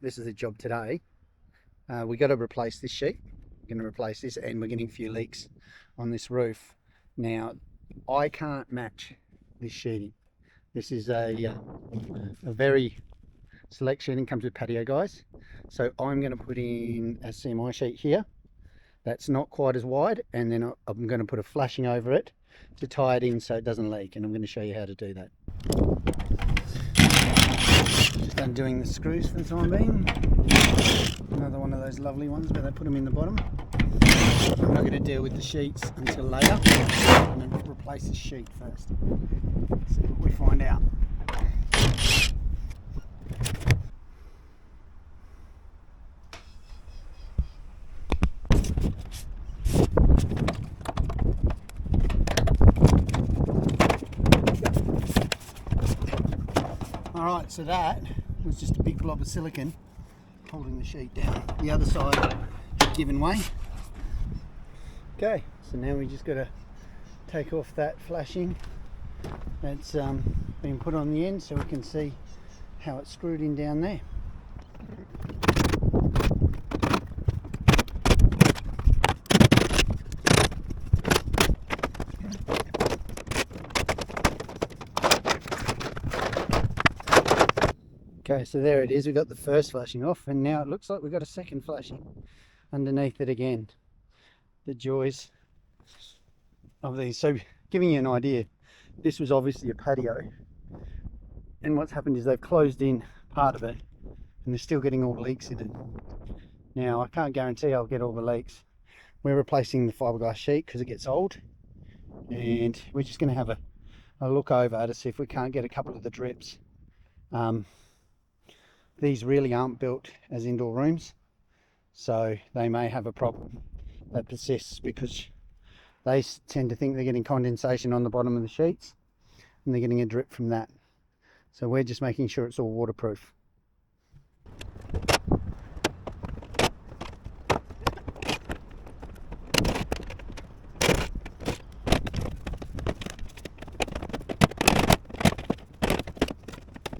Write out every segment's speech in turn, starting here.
this is the job today. We got to replace this sheet. We're going to replace this, and we're getting a few leaks on this roof. Now, I can't match this sheeting. This is a very select sheeting, comes with patio guys. So I'm going to put in a CMI sheet here. That's not quite as wide, and then I'm going to put a flashing over it to tie it in so it doesn't leak, and I'm going to show you how to do that. Just undoing the screws for the time being. Another one of those lovely ones where they put them in the bottom. I'm not going to deal with the sheets until later. I'm going to replace the sheet first. See what we find out. Alright, so that was just a big blob of silicone holding the sheet down. The other side had given way. Okay, so now we just got to take off that flashing that's been put on the end so we can see how it's screwed in down there. Okay, so there it is. We got the first flashing off, and now it looks like we've got a second flashing underneath it again. The joys of these. So giving you an idea, this was obviously a patio, and what's happened is they've closed in part of it and they're still getting all the leaks in it. Now I can't guarantee I'll get all the leaks. We're replacing the fiberglass sheet because it gets old, and we're just going to have a look over to see if we can't get a couple of the drips. These really aren't built as indoor rooms, so they may have a problem that persists because they tend to think they're getting condensation on the bottom of the sheets and they're getting a drip from that. So we're just making sure it's all waterproof.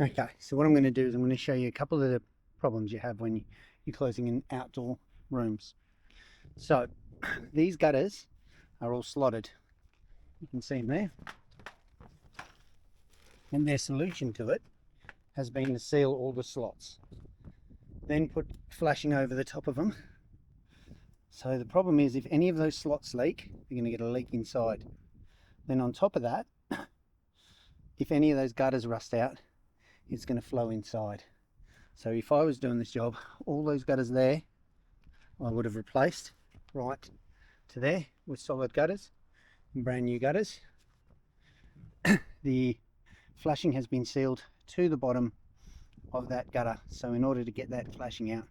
Okay, so what I'm going to do is I'm going to show you a couple of the problems you have when you're closing in outdoor rooms. So these gutters are all slotted. You can see them there. And their solution to it has been to seal all the slots. Then put flashing over the top of them. So the problem is if any of those slots leak, you're going to get a leak inside. Then on top of that, if any of those gutters rust out, it's going to flow inside. So if I was doing this job, all those gutters there I would have replaced right to there with solid gutters and brand new gutters. The flashing has been sealed to the bottom of that gutter, so in order to get that flashing out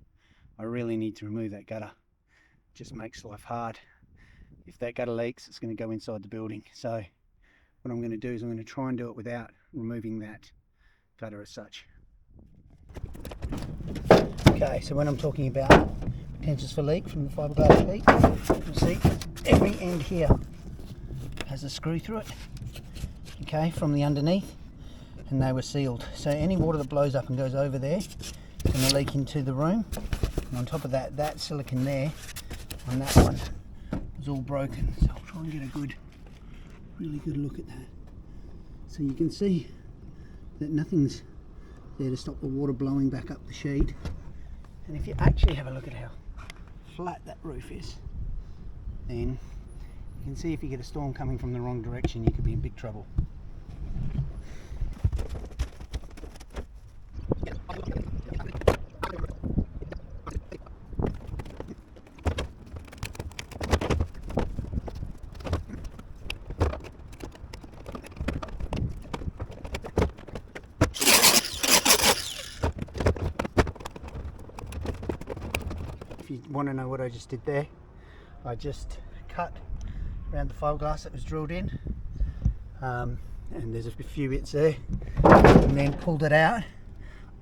I really need to remove that gutter. It just makes life hard. If that gutter leaks, it's going to go inside the building. So what I'm going to do is I'm going to try and do it without removing that gutter as such. Okay, so when I'm talking about potentials for leak from the fiberglass sheet, you'll see every end here has a screw through it, okay, from the underneath, and they were sealed. So any water that blows up and goes over there is going to leak into the room. And on top of that, that silicone there on that one was all broken. So I'll try and get a really good look at that. So you can see that nothing's there to stop the water blowing back up the sheet. And if you actually have a look at how flat that roof is, then you can see if you get a storm coming from the wrong direction, you could be in big trouble. If you want to know what I just did there, I just cut around the fiberglass that was drilled in, and there's a few bits there, and then pulled it out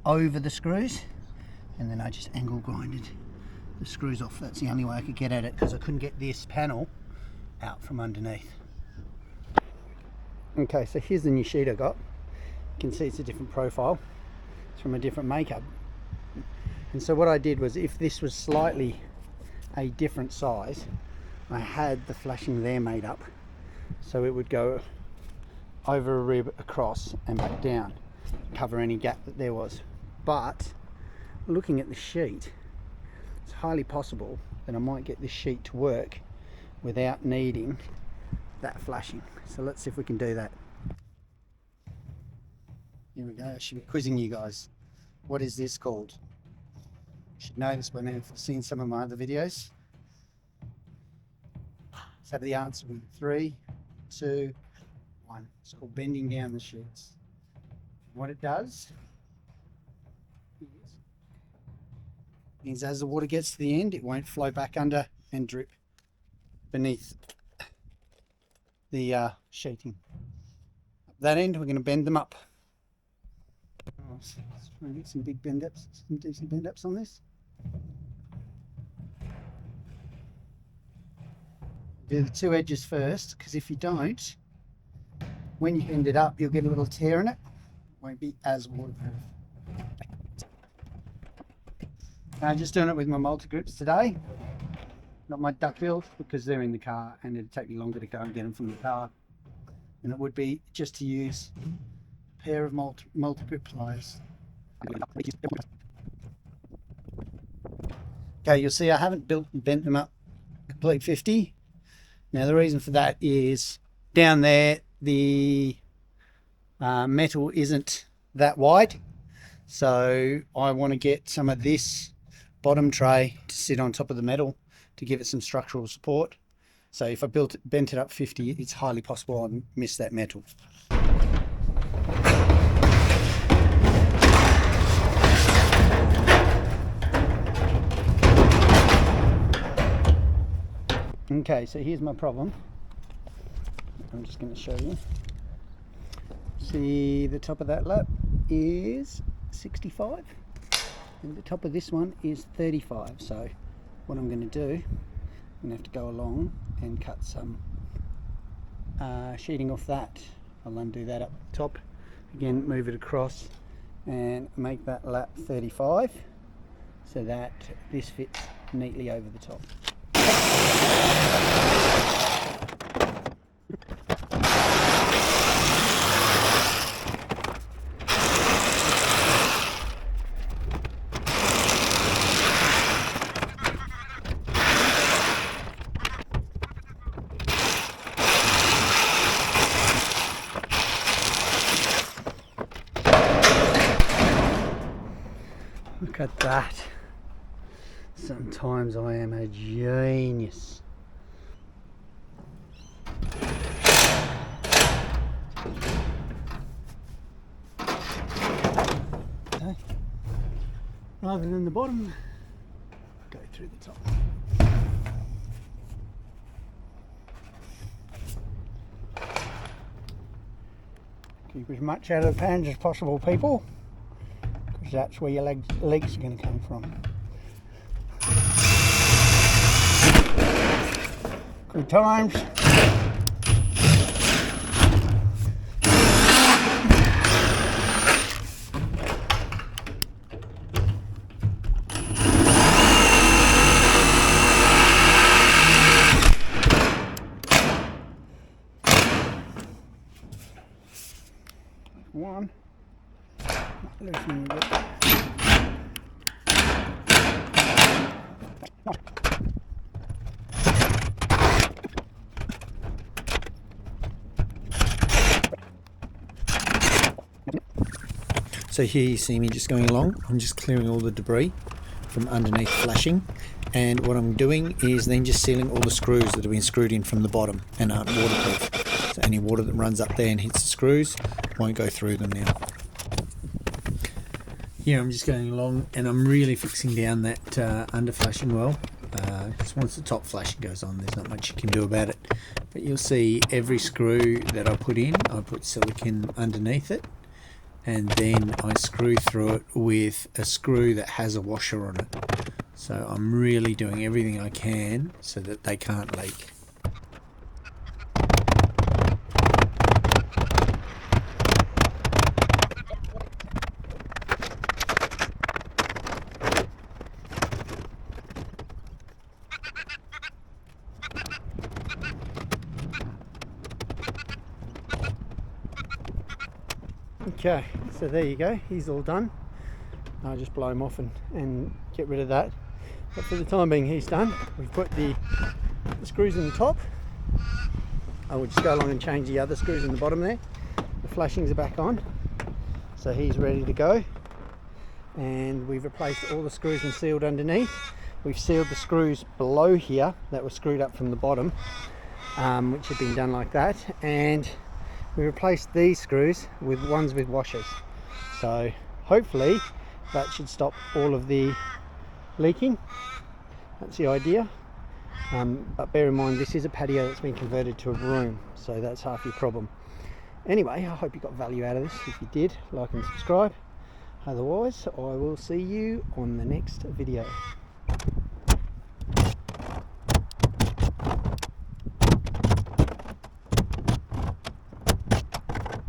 over the screws, and then I just angle grinded the screws off. That's the only way I could get at it, because I couldn't get this panel out from underneath. Okay, so here's the new sheet I got. You can see it's a different profile. It's from a different makeup. And so what I did was, if this was slightly a different size, I had the flashing there made up, so it would go over a rib, across and back down, cover any gap that there was. But looking at the sheet, it's highly possible that I might get this sheet to work without needing that flashing. So let's see if we can do that. Here we go. I should be quizzing you guys. What is this called? You should know this when you've seen some of my other videos. Let's have the answer in 3, 2, 1. It's called bending down the sheets. What it does is, as the water gets to the end, it won't flow back under and drip beneath the sheeting. Up that end, we're going to bend them up. Let's try and get some big bend ups, some decent bend ups on this. Do the 2 edges first, because if you don't, when you bend it up, you'll get a little tear in it. Won't be as waterproof. I'm just doing it with my multi-grips today, not my duckbills, because they're in the car and it'd take me longer to go and get them from the car than it would be just to use a pair of multi-grip pliers. Okay, you'll see I haven't bent them up complete 50. Now the reason for that is down there the metal isn't that wide, so I want to get some of this bottom tray to sit on top of the metal to give it some structural support. So if I bent it up 50, it's highly possible I'll miss that metal. Okay, so here's my problem. I'm just going to show you. See, the top of that lap is 65 and the top of this one is 35. So what I'm going to do, I'm going to have to go along and cut some sheeting off that. I'll undo that up top, again move it across and make that lap 35 so that this fits neatly over the top. Look at that. Sometimes I am a genius. Okay. Rather than the bottom, go through the top. Keep as much out of the pans as possible, people, because that's where your legs are going to come from. Good times. One. Loosening a bit. So here you see me just going along. I'm just clearing all the debris from underneath flashing, and what I'm doing is then just sealing all the screws that have been screwed in from the bottom and aren't waterproof. So any water that runs up there and hits the screws won't go through them now. Here I'm just going along and I'm really fixing down that under flashing well, because once the top flashing goes on there's not much you can do about it. But you'll see every screw that I put in, I put silicone underneath it, and then I screw through it with a screw that has a washer on it. So I'm really doing everything I can so that they can't leak. Okay, so there you go, he's all done. I'll just blow him off and get rid of that. But for the time being, he's done. We've put the screws in the top. I will just go along and change the other screws in the bottom there. The flashings are back on, so he's ready to go. And we've replaced all the screws and sealed underneath. We've sealed the screws below here that were screwed up from the bottom, which have been done like that. And we replaced these screws with ones with washers. So hopefully that should stop all of the leaking. That's the idea. But bear in mind, this is a patio that's been converted to a room, so that's half your problem. Anyway, I hope you got value out of this. If you did, like and subscribe. Otherwise, I will see you on the next video.